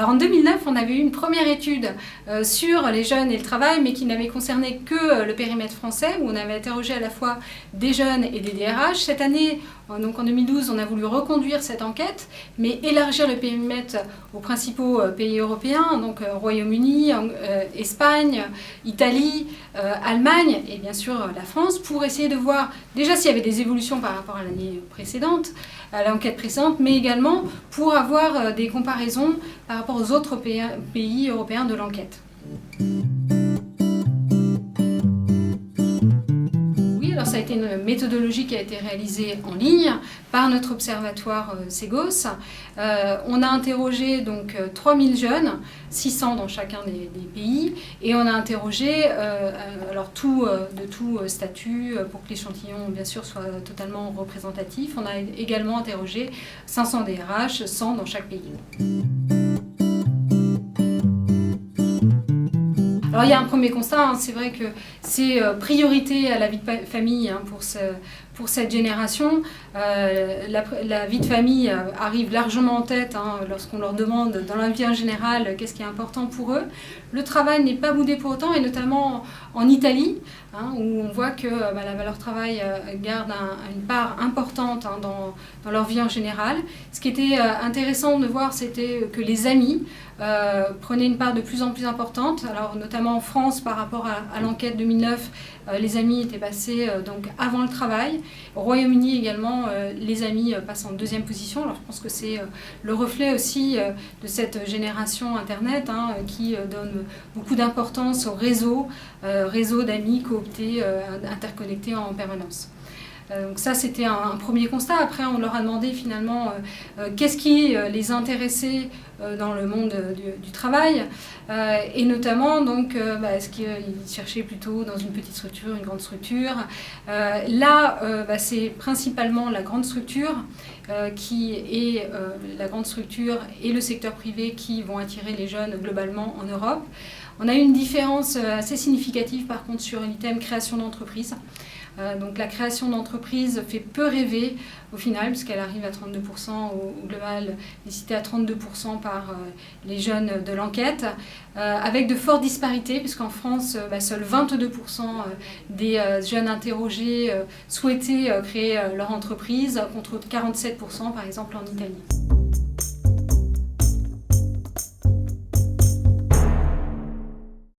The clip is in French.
Alors en 2009, on avait eu une première étude sur les jeunes et le travail, mais qui n'avait concerné que le périmètre français, où on avait interrogé à la fois des jeunes et des DRH. Cette année, donc en 2012, on a voulu reconduire cette enquête, mais élargir le périmètre aux principaux pays européens, donc Royaume-Uni, Espagne, Italie, Allemagne et bien sûr la France, pour essayer de voir déjà s'il y avait des évolutions par rapport à l'année précédente, à l'enquête précédente, mais également pour avoir des comparaisons par rapport aux autres pays européens de l'enquête. Alors ça a été une méthodologie qui a été réalisée en ligne par notre observatoire Ségos. On a interrogé donc 3000 jeunes, 600 dans chacun des pays, et on a interrogé alors de tout statut pour que l'échantillon bien sûr soit totalement représentatif. On a également interrogé 500 DRH, 100 dans chaque pays. Alors il y a un premier constat, c'est vrai que c'est priorité à la vie de famille pour cette génération. La vie de famille arrive largement en tête lorsqu'on leur demande dans la vie en général qu'est-ce qui est important pour eux. Le travail n'est pas boudé pour autant, et notamment en Italie, où on voit que la valeur travail garde une part importante dans leur vie en général. Ce qui était intéressant de voir, c'était que les amis prenaient une part de plus en plus importante. Alors notamment en France, par rapport à l'enquête 2009, les amis étaient passés donc avant le travail. Au Royaume-Uni également, les amis passent en deuxième position. Alors je pense que c'est le reflet aussi de cette génération Internet qui donne beaucoup d'importance au réseau d'amis cooptés, interconnectés en permanence. Donc ça, c'était un premier constat. Après, on leur a demandé finalement qu'est-ce qui les intéressait dans le monde du travail, et notamment donc est-ce qu'ils cherchaient plutôt dans une petite structure, une grande structure. C'est principalement la grande structure la grande structure et le secteur privé qui vont attirer les jeunes globalement en Europe. On a eu une différence assez significative par contre sur l'item création d'entreprise. Donc la création d'entreprise fait peu rêver au final, puisqu'elle arrive à 32% au global, citée à 32% par les jeunes de l'enquête, avec de fortes disparités, puisqu'en France, seuls 22% des jeunes interrogés souhaitaient créer leur entreprise, contre 47% par exemple en Italie.